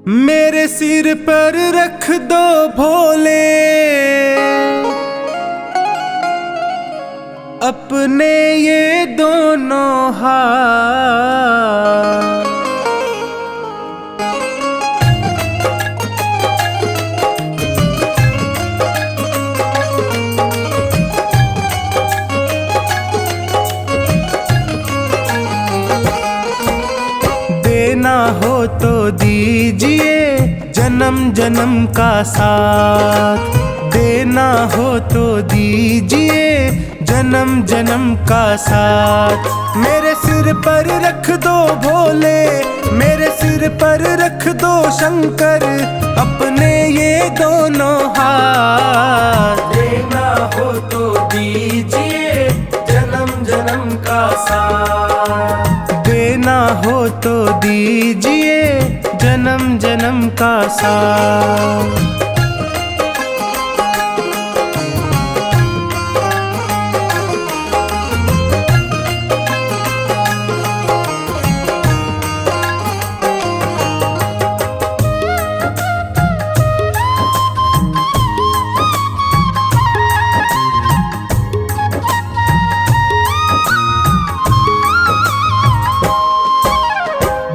मेरे सिर पर रख दो भोले अपने ये दोनों हाथ। देना हो तो दीजिए जन्म जन्म का साथ, देना हो तो दीजिए जन्म जन्म का साथ। मेरे सिर पर रख दो भोले, मेरे सिर पर रख दो शंकर अपने ये दोनों हाथ। देना हो तो दीजिए जन्म जन्म का साथ, देना हो तो दीजिए जन्म जन्म का साथ।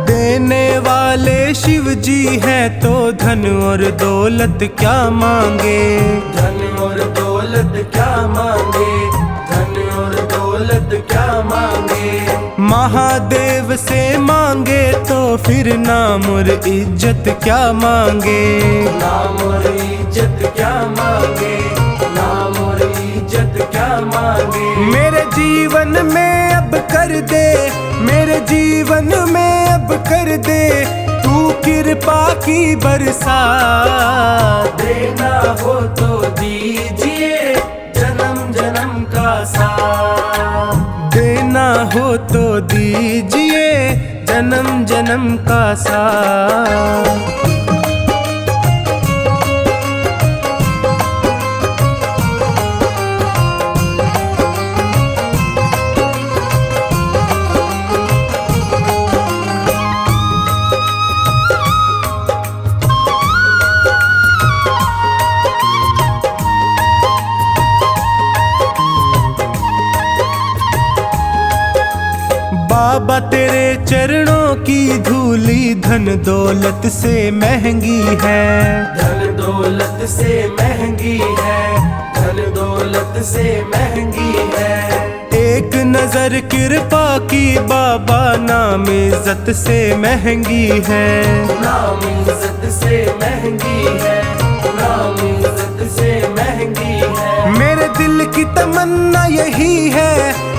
देने वाले शिव जी हैं तो धन और दौलत क्या मांगे, धन और दौलत क्या मांगे, धन और दौलत क्या मांगे। महादेव से मांगे तो फिर नाम और इज्जत क्या मांगे, नाम और इज्जत क्या मांगे, नाम और इज्जत क्या मांगे। मेरे जीवन में अब कर दे, मेरे जीवन में अब कर दे तू कृपा की बरसात। देना हो तो दीजिए जन्म जन्म का साथ, देना हो तो दीजिए जन्म जन्म का साथ। बाबा तेरे चरणों की धूली धन दौलत से महंगी है, धन दौलत से महंगी है, धन दौलत से महंगी है। एक नजर कृपा की बाबा नाम इज्जत से महंगी है, नाम इज्जत से महंगी है, नाम इज्जत से महंगी है। मेरे दिल की तमन्ना यही है,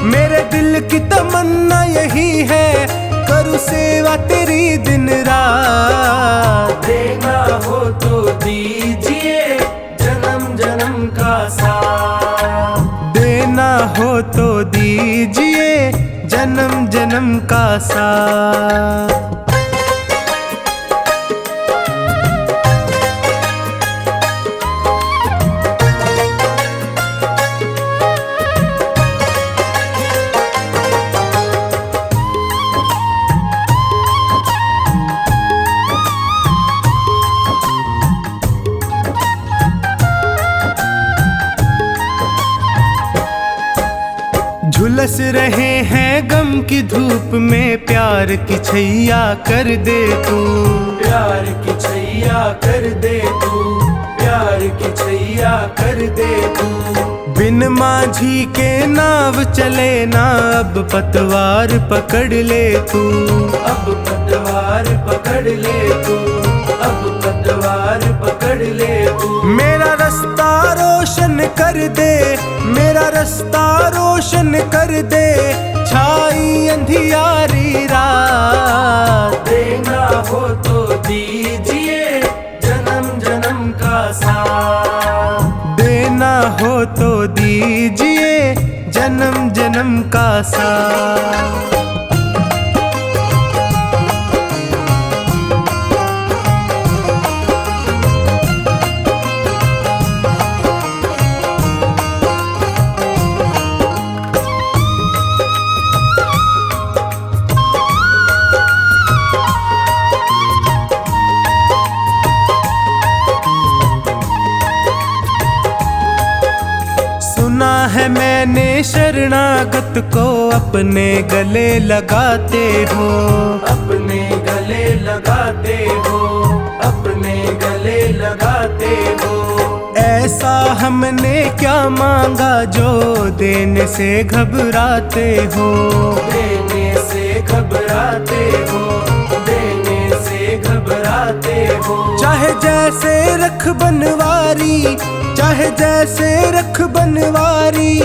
मेरे दिल की तमन्ना यही है करूँ सेवा तेरी दिन रात। देना हो तो दीजिए जन्म जन्म का साथ, देना हो तो दीजिए जन्म जन्म का साथ। झुलस रहे हैं गम की धूप में प्यार की छैया कर दे तू, प्यार की छैया कर दे तू, प्यार की छैया कर दे तू। बिन माझी के नाव चले ना अब पतवार पकड़ ले तू, अब पतवार पकड़ ले तू, अब पतवार पकड़ ले तू। मेरा रास्ता रोशन कर दे, मेरा रास्ता रोशन कर दे छाई अंधियारी रात। देना हो तो दीजिए जन्म जन्म का साथ, देना हो तो दीजिए जन्म जन्म का साथ। मैंने शरणागत को अपने गले लगाते हो, अपने गले लगाते हो, अपने गले लगाते हो। ऐसा हमने क्या मांगा जो देने से घबराते हो, देने से घबराते हो, देने से घबराते हो। चाहे जैसे रख बनवारी, चाहे जैसे रख बनवारी,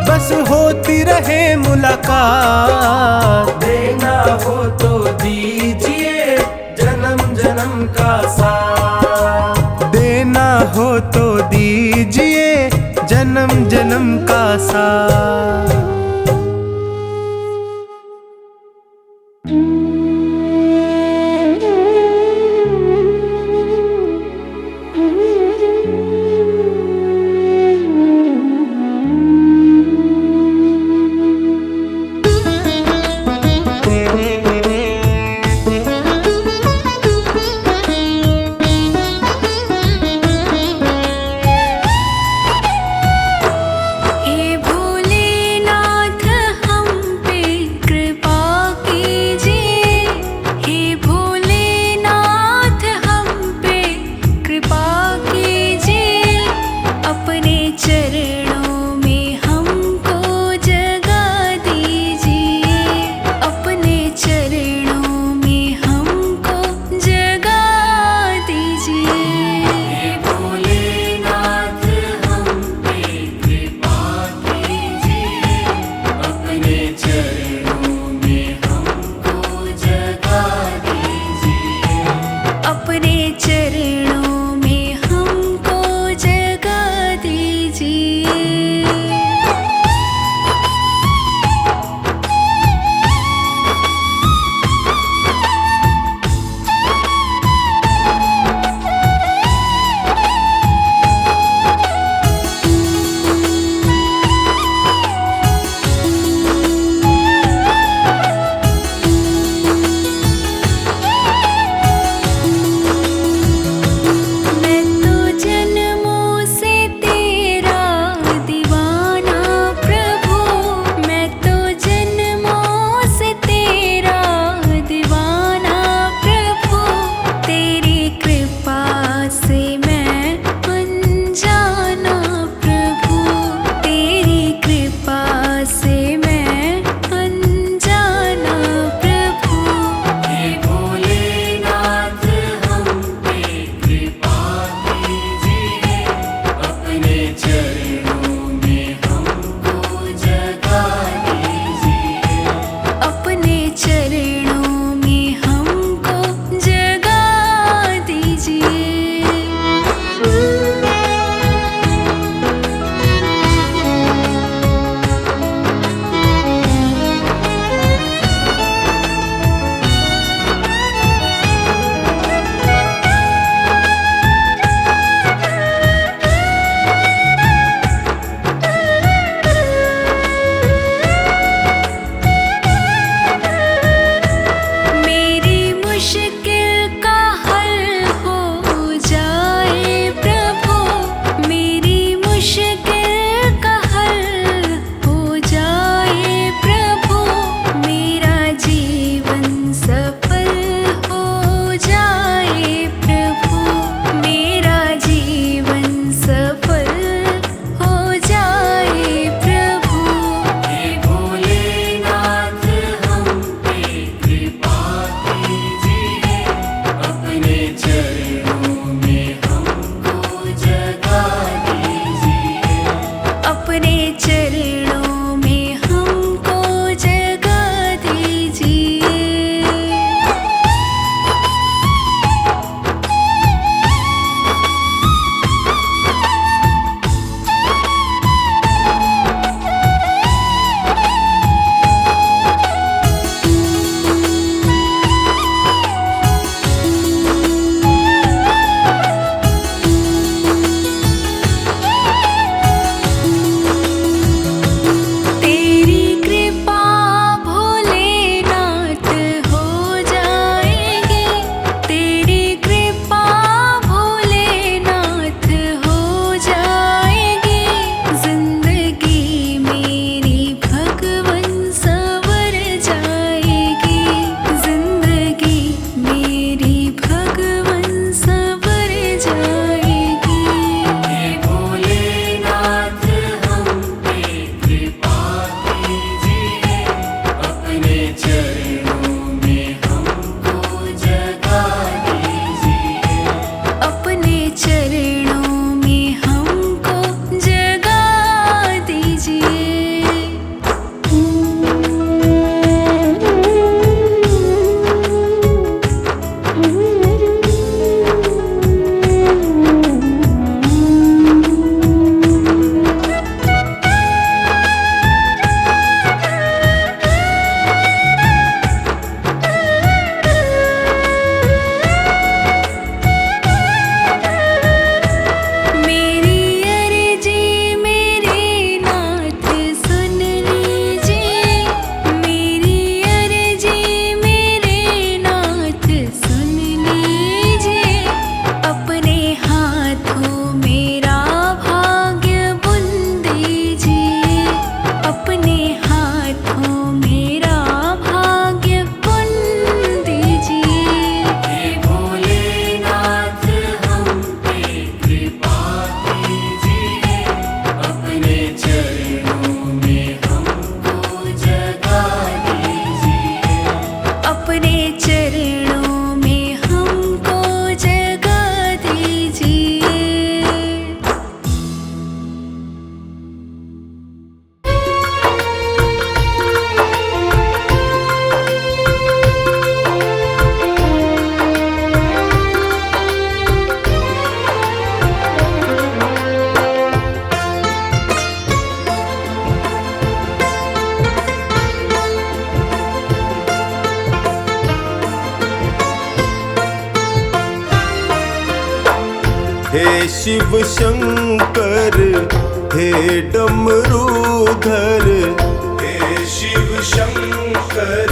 बस होती रहे मुलाकात। देना हो तो दीजिए जन्म जन्म का साथ, देना हो तो दीजिए जन्म जन्म का साथ। हे भोलेनाथ हे शिव शंकर हे डमरूधर, हे शिव शंकर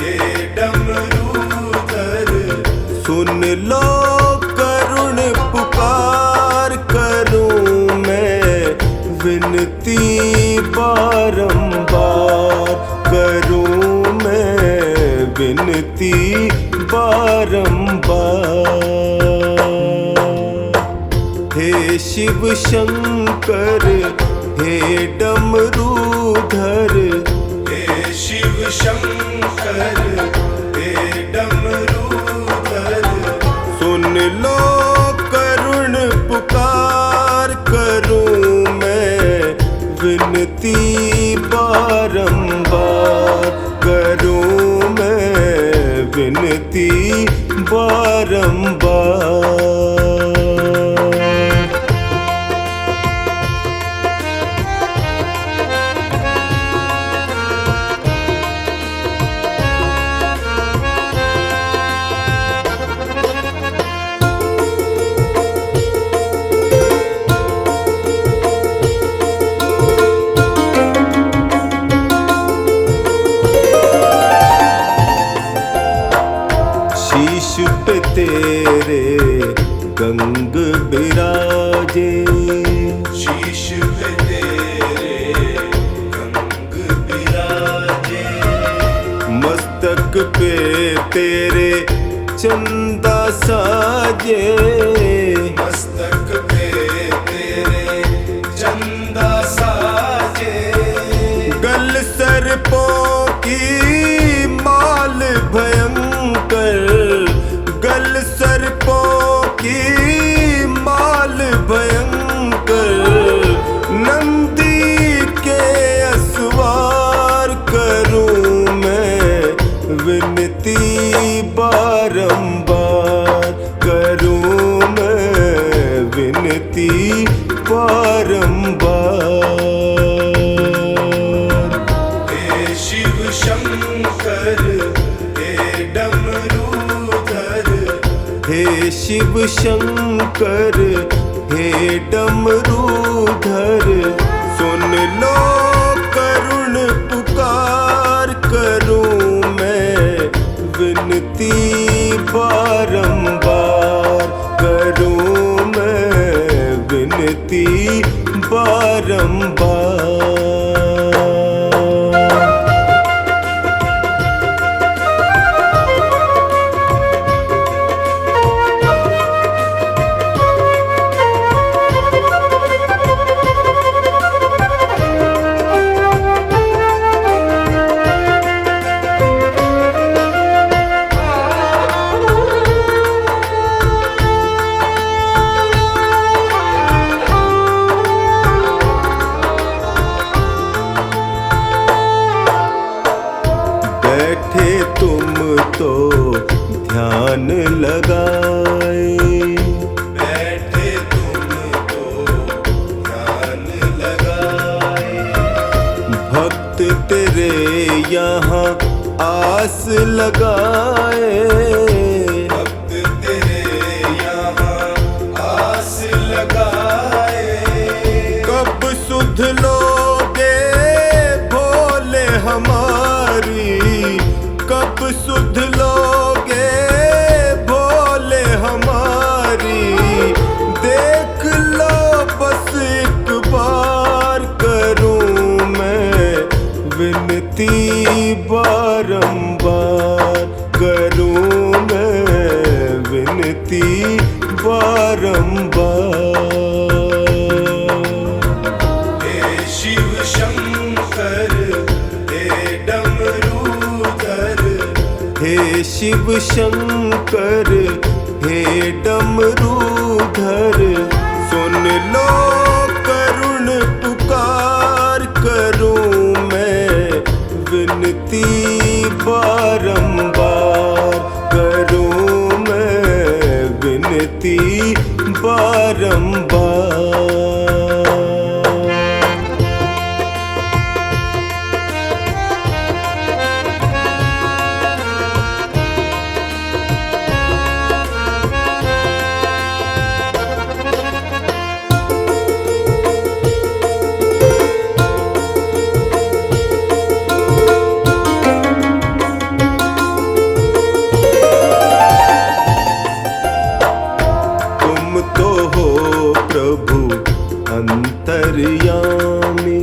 हे डमरूधर, सुन लो करुण पुकार करूं मैं विनती बारंबार, करूं मैं विनती बारंबार। हे शिव शंकर हे डमरूधर, हे शिव शंकर हे डमरूधर, सुन लो करुण पुकार करूं मैं विनती बारंबार, करूं मैं विनती बारंबार। शीश पे तेरे गंग बिराजे, शीश पे तेरे गंग बिराजे, मस्तक पे तेरे चंदा साजे, मस्तक पे तेरे चंदा साजे, गल सर्पों की माल भयंकर, गल सर्पों की माल भयंकर, नंदी के असवार करूं मैं विनती बारंबार, करूं मैं विनती बारंबार। हे शिव शंकर हे डमरूधर, हे शिव शंकर हे डमरूधर, सुन लो करुण पुकार करूं मैं विनती बारंबार, करूं मैं विनती बारंबार। बैठे तुम तो ध्यान लगाए, बैठे तुम तो ध्यान लगाए, भक्त तेरे यहाँ आस लगाए, भक्त तेरे यहाँ आस लगाए, कब सुध लोगे भोले हमारी, कब सुध लोगे भोले हमारी, देख लो बस एक बार करूं मैं विनती बारंबार, करूं मैं विनती बारंबार। हे शिव शंकर हे डमरूधर, हे शिव शंकर हे डमरूधर, सुन लो करुण पुकार करूं मैं विनती बारंबार, करूं मैं विनती बारंबार। तो हो प्रभु अंतर्यामी।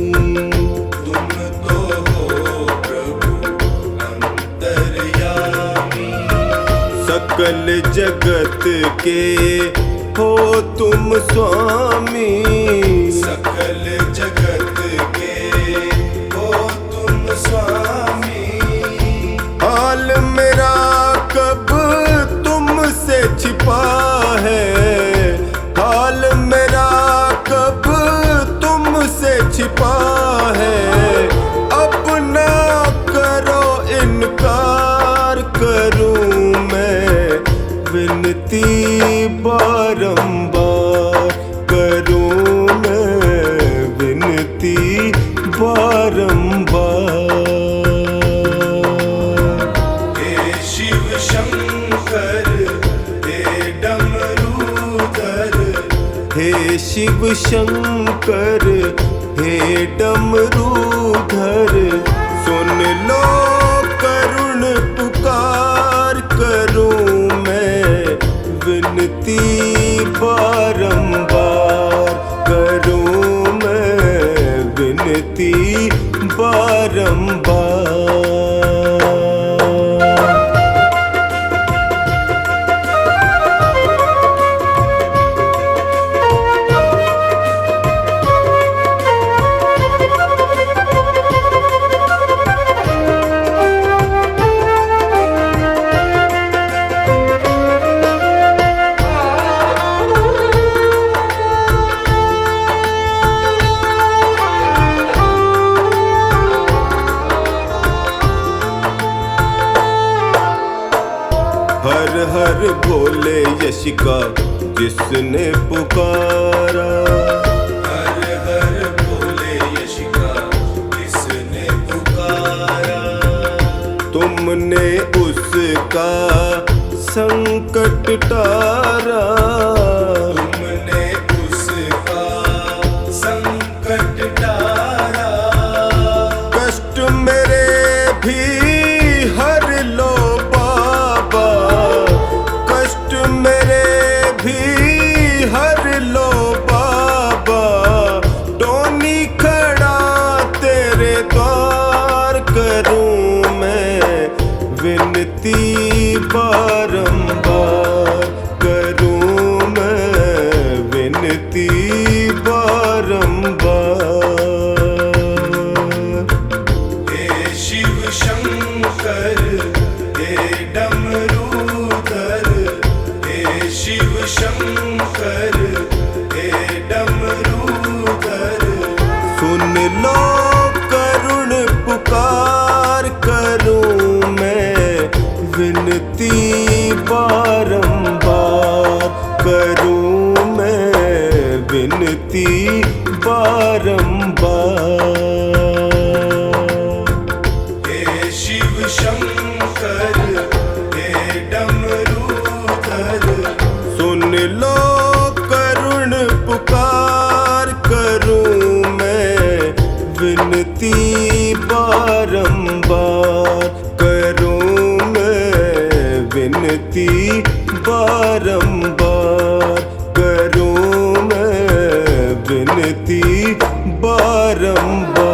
तुम तो हो प्रभु अंतर्यामी। सकल जगत के हो तुम स्वामी। सकल जगत के हो तुम स्वामी। हाल मेरा कब तुमसे छिपा है। हाल मेरा कब तुमसे छिपा है। अपना करो इनकार करूं मैं विनती बारंबार। करूं मैं विनती बारंबार। हे शिव शंकर हे डमरूधर। हे शिव शंकर हे डमरूधर। सुन लो करुण पुकार करूं मैं विनती बारंबार। करूं मैं विनती बारंबार। हर हर भोले यश का जिसने पुकारा। हर हर भोले यश का जिसने पुकारा। तुमने उसका संकट टारा। तुमने उसका संकट टारा। कष्ट मेरे भी हर लो बाबा। कष्ट मेरे भी हर लो बाबा। टोनी खड़ा तेरे द्वार करूं मैं विनती बारंबार। करूं मैं विनती बारंबार। हे शिव शंकर हे डमरूधर। हे शिव शंकर हे डमरूधर। सुन लो करुण पुकार करूं मैं विनती बारंबार। करूं मैं विनती बारंबार। हे शिव शंकर हे डमरूधर। सुन लो करुण पुकार करूं मैं विनती बारंबार। करूं मैं विनती बारंबार। करूं मैं विनती बारंबार।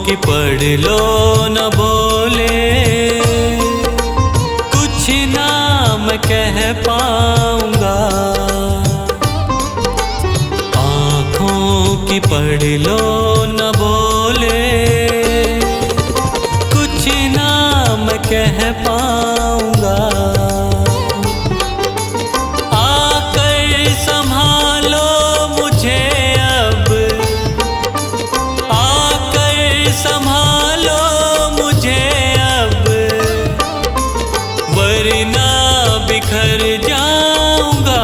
कि पढ़ लो न बोले कुछ ना मैं कह पाऊंगा। आँखों की पढ़ लो न बोले कुछ ना मैं कह पाऊंगा। आकर संभालो मुझे अब। संभालो मुझे अब वरना बिखर जाऊंगा।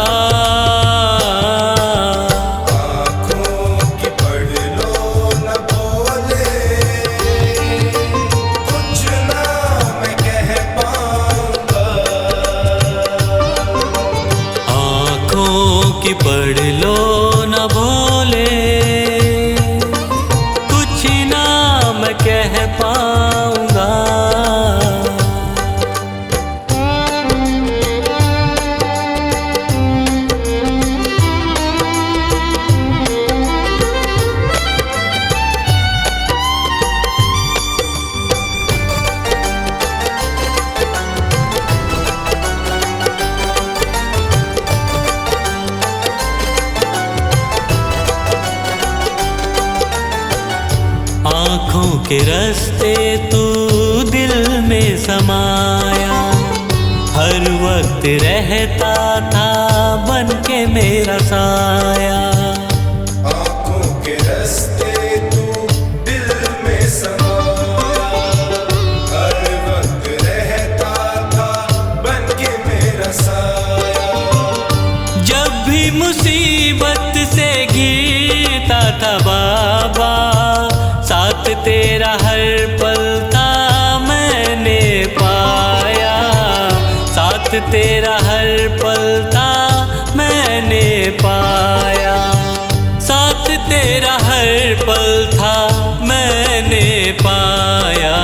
के रास्ते तू दिल में समाया, हर वक्त रहता था बन के मेरा साया। आँखों के रास्ते तू दिल में समाया, हर वक्त रहता था बन के मेरा साया। जब भी मुसीबत से घिरता था बाबा, साथ तेरा हर पल था मैंने पाया, साथ तेरा हर पल था मैंने पाया, साथ तेरा हर पल था मैंने पाया।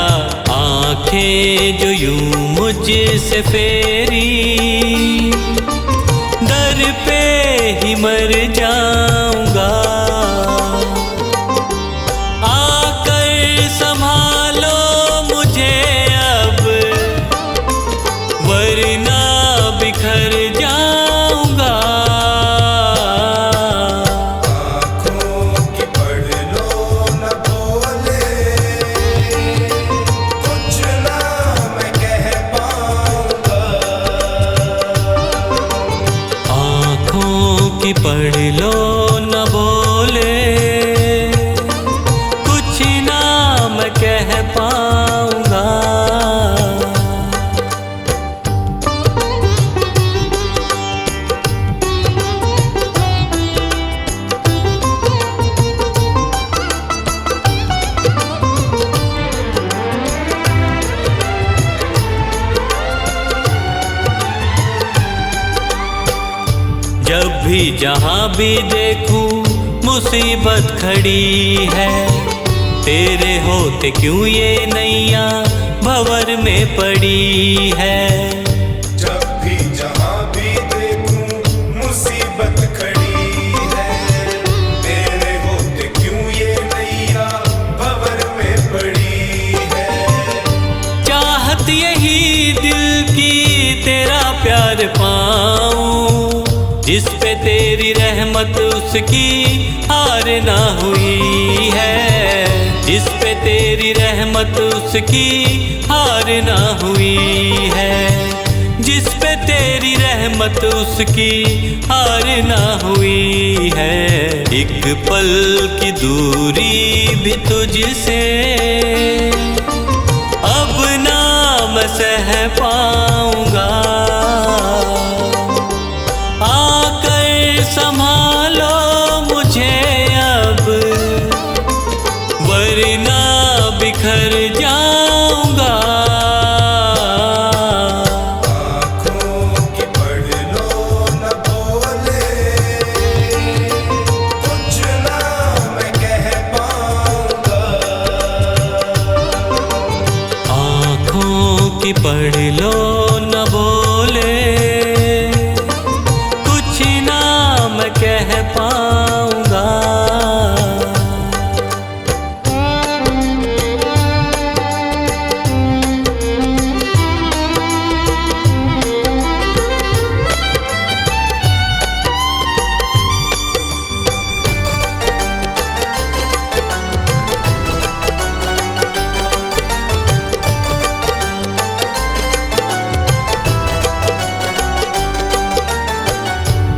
आंखें जो यूं मुझसे फेरी, दर पे ही मर जाऊंगा। आकर संभालो मुझे अब, वरना बिखर जाऊंगा। आँखों की पढ़ लो न बोले, कुछ ना मैं कह पाऊंगा। आँखों की पढ़ लो न बोले, कुछ ना मैं कह पाऊंगा। जब भी जहाँ भी देखूं मुसीबत खड़ी है, तेरे होते क्यों ये नैया भंवर में पड़ी है। जब भी जहाँ भी देखूं मुसीबत खड़ी है, तेरे होते क्यों ये नैया भंवर में पड़ी है। चाहत यही दिल की तेरा प्यार पाऊं, जिस पे तेरी रहमत उसकी हार ना हुई है, जिस पे तेरी रहमत उसकी हार ना हुई है, जिस पे तेरी रहमत उसकी हार ना हुई है। एक पल की दूरी भी तुझसे अब ना मैं सह पाऊंगा। आकर संभालो मुझे अब, वरना बिखर जाऊंगा। आँखों की पढ़ लो न बोले, कुछ ना मैं कह पाऊंगा। आँखों की पढ़ लो न बोले, कुछ ना मैं कह पाऊंगा।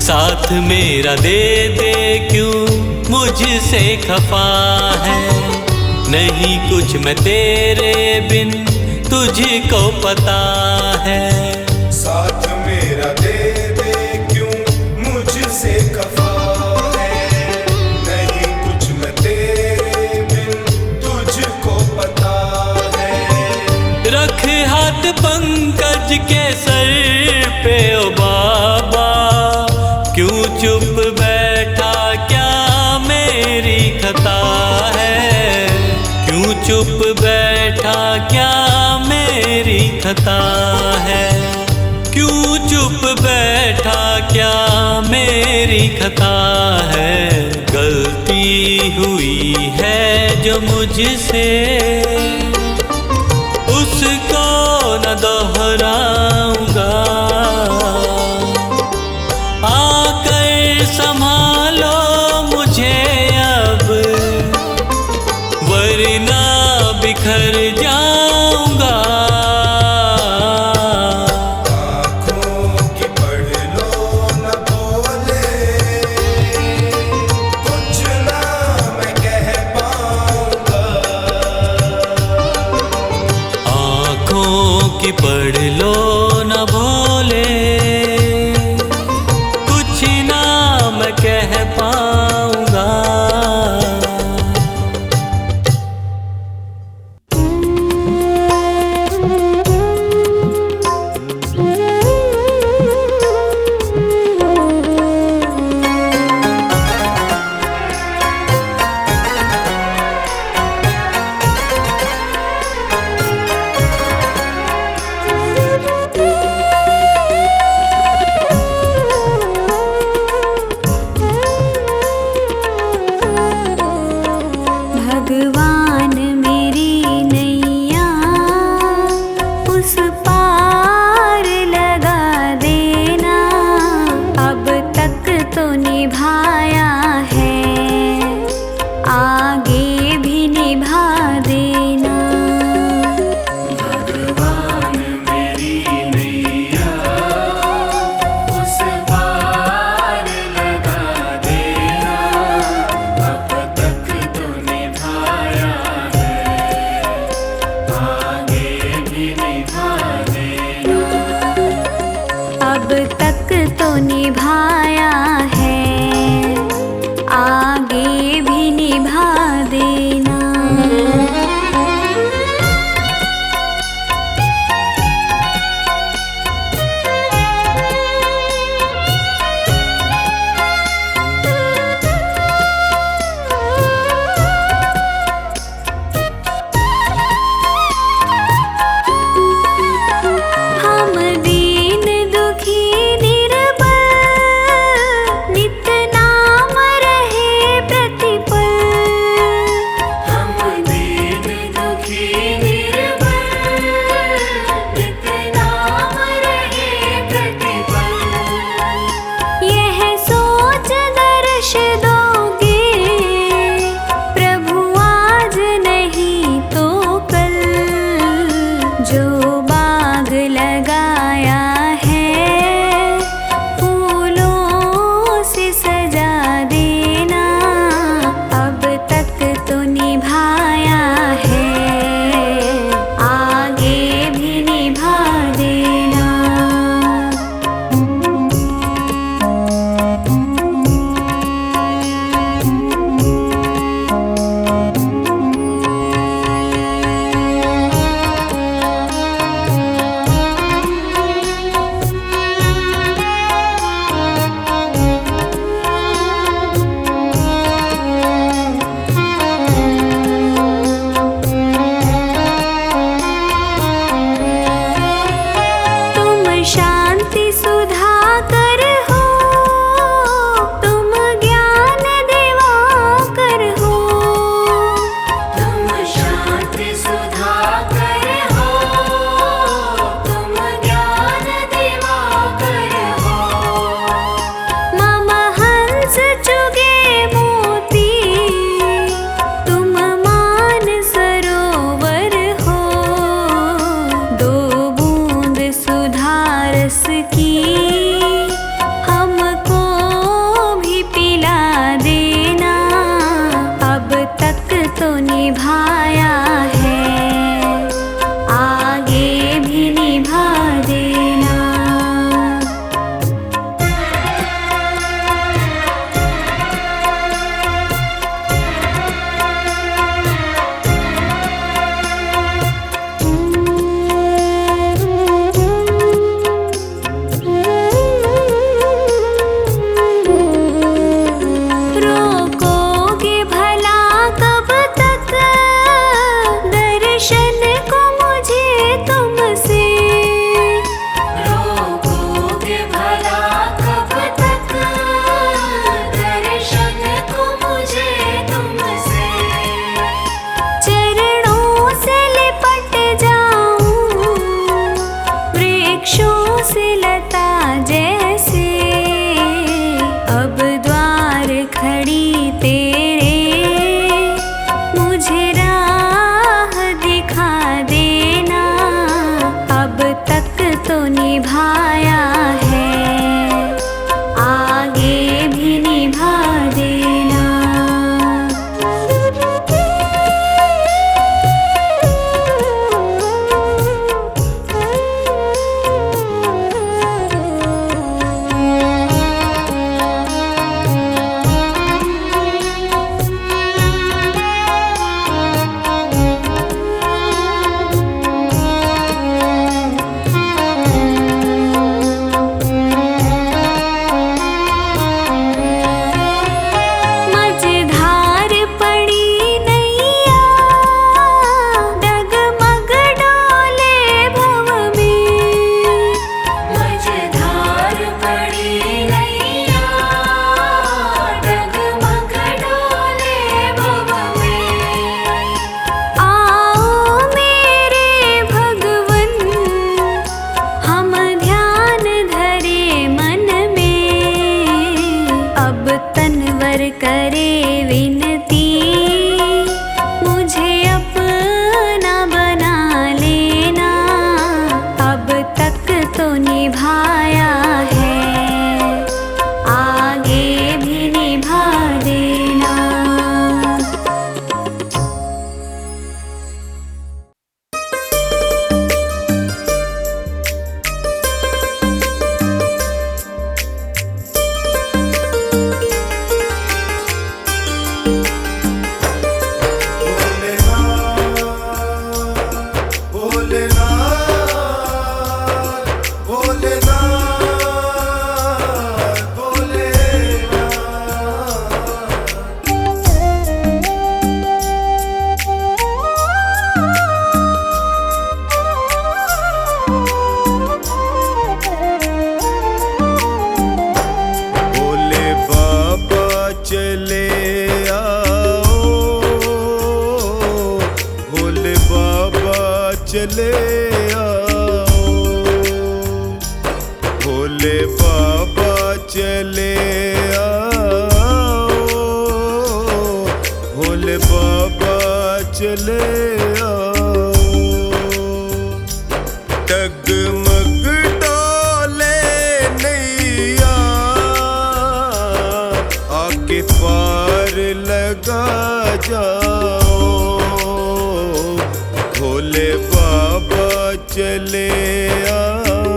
साथ मेरा दे दे क्यों मुझसे खफा है, नहीं कुछ मैं तेरे बिन तुझको पता है। साथ मेरा दे दे क्यों मुझसे खफा है, नहीं कुछ मैं तेरे बिन तुझको पता है। रख हाथ पंकज के सर पे ओ बाबा, क्यों चुप बैठा क्या मेरी खता है, क्यों चुप बैठा क्या मेरी खता है, क्यों चुप बैठा क्या मेरी खता है। गलती हुई है जो मुझसे उसको न दोहराऊंगा। आकर संभालो मुझे अब, वरना पाऊंगा। भगवान मेरी नैया उस पार लगा देना, अब तक तो निभाया है, आगे भी निभा देना। भगवान मेरी नैया उस पार लगा देना, अब तक तो निभाया है, आगे भी निभा देना। अब तक तो निभाया है, आगे भी निभा देना। हम दीन दुखी निर्बल नित नाम रहे प्रतिपल। हम दीन दुखी निर्बल नित नाम रहे प्रतिपल। यह सोच दर्श दोगे प्रभु आज नहीं तो कल, जो बाग लगाया है फूलों से सजा देना, अब तक तो निभाया है, आगे भी निभा देना। पर करे विनती, मुझे अपना बना लेना। अब तक तो निभाया है, आगे भी निभा देना। चले आओ, भोले बाबा चले आओ, भोले बाबा चले आओ। डगमग डोले नैया, आके पार लगा जाओ। भोले बाबा चले आओ,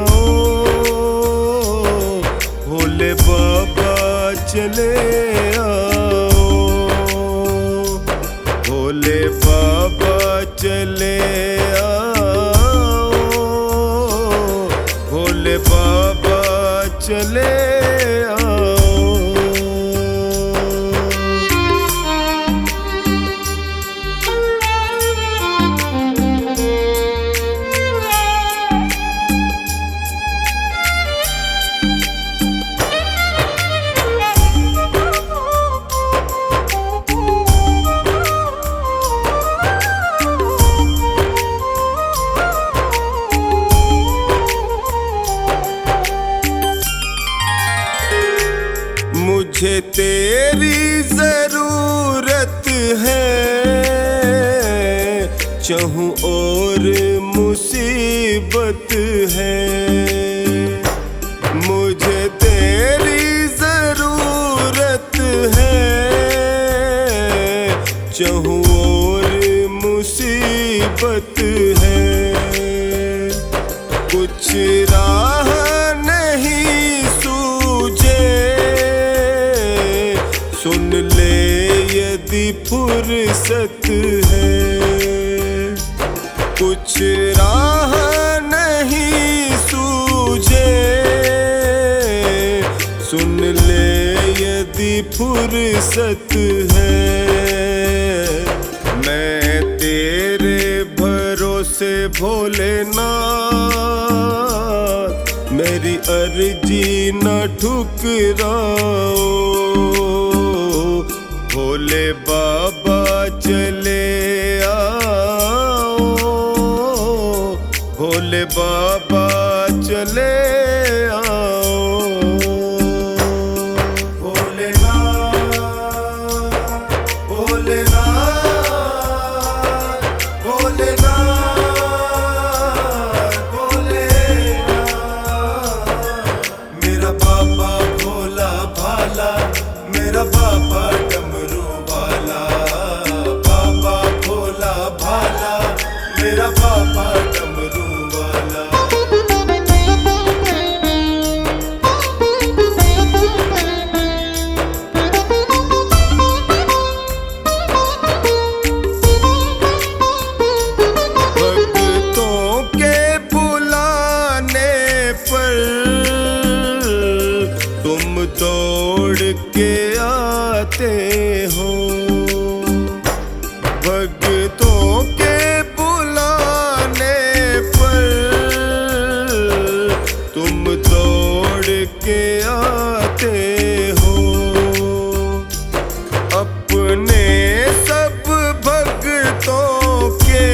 भोले बाबा चले आओ, भोले बाबा चले आओ, भोले बाबा चले आओ। मुझे तेरी जरूरत है, चाहूं और मुसीबत है। मुझे तेरी जरूरत है, चाहूं और मुसीबत है। कुछ राह नहीं सूझे, सुन ले यदि फुर्सत है। कुछ राह नहीं सूझे, सुन ले यदि फुर्सत है। मैं तेरे भरोसे भोलेनाथ, मेरी अर्जी न ठुकराओ। भोले बाबा चले आओ, भोले बाबा चले आओ। भोलेनाथ भोलेनाथ भोलेनाथ भोलेनाथ, मेरा बाबा भोला भाला, मेरा बाबा डमरू वाला। बाबा भोला भाला, मेरा बाबा डमरू वाला। भक्तों के बुलाने पर तुम दौड़ के आते हो। भक्तों के बुलाने पर तुम दौड़ के आते हो। अपने सब भक्तों के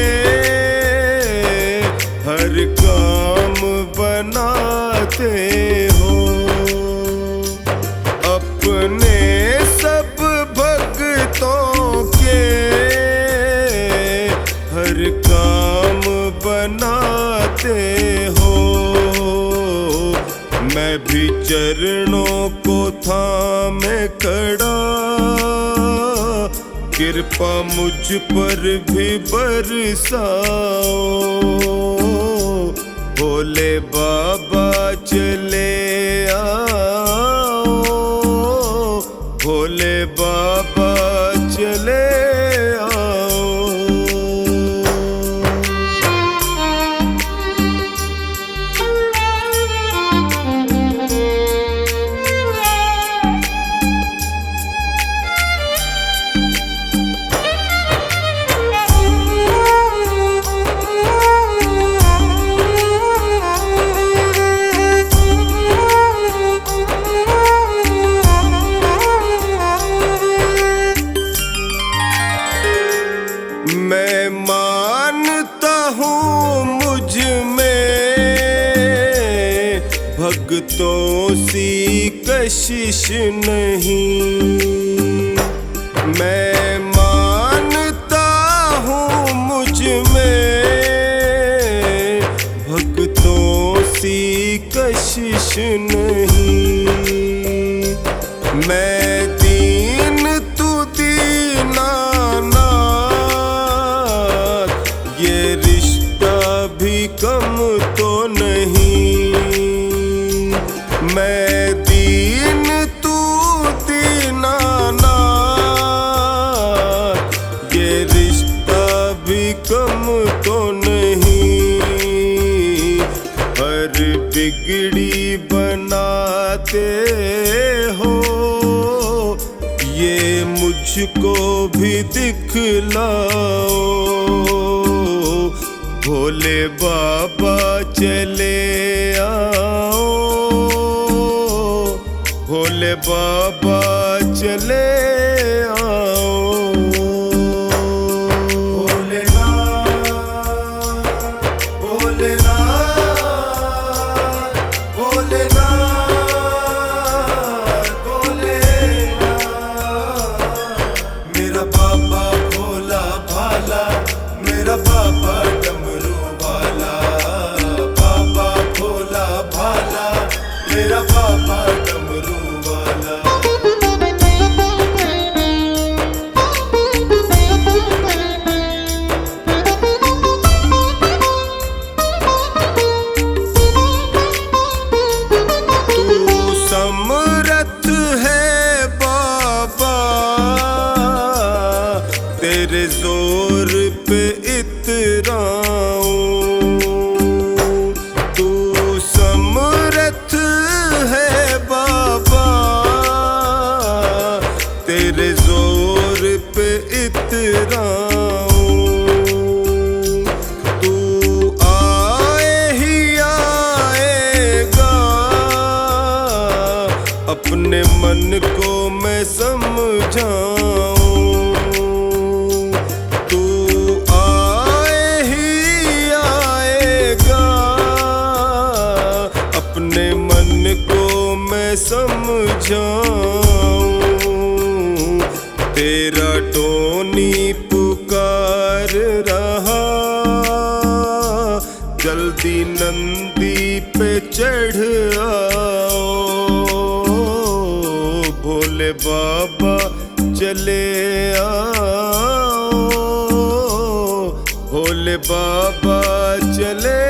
हर काम बनाते हो। अपने सब से हो। मैं भी चरणों को थामे खड़ा, कृपा मुझ पर भी बरसाओ। भोले बाबा चले आओ, भोले बाबा चले आओ। मैं मानता हूँ मुझ में भक्तों सी कशिश नहीं। मैं मानता हूँ मुझ में भक्तों सी कशिश नहीं। मैं दीन तू दीनानाथ, ये रिश्ता भी कम तो नहीं। मैं दीन तू दीनानाथ, ये रिश्ता भी कम तो नहीं। हर बिगड़ी बनाते हो, ये मुझको भी दिखलाओ। भोले बाबा चले आओ, भोले बाबा चले आओ। भोलेनाथ, भोलेनाथ, भोलेनाथ, भोलेनाथ। मेरा बाबा भोला भाला, मेरा बाबा डमरू वाला। बाबा भोला भाला, मेरा बाबा डमरू वाला। तू समर्थ है बाबा, तेरे जोर पे इतराऊं। तू समर्थ है बाबा, तेरे जोर पे इतराऊं। तू आए ही आएगा, अपने मन को मैं समझाऊं। तू आए ही आएगा, अपने मन को मैं समझाऊं। तेरा टोनी पुकार रहा, जल्दी नंदी पे चढ़ आओ। भोले बाबा चले आओ, भोले बाबा चले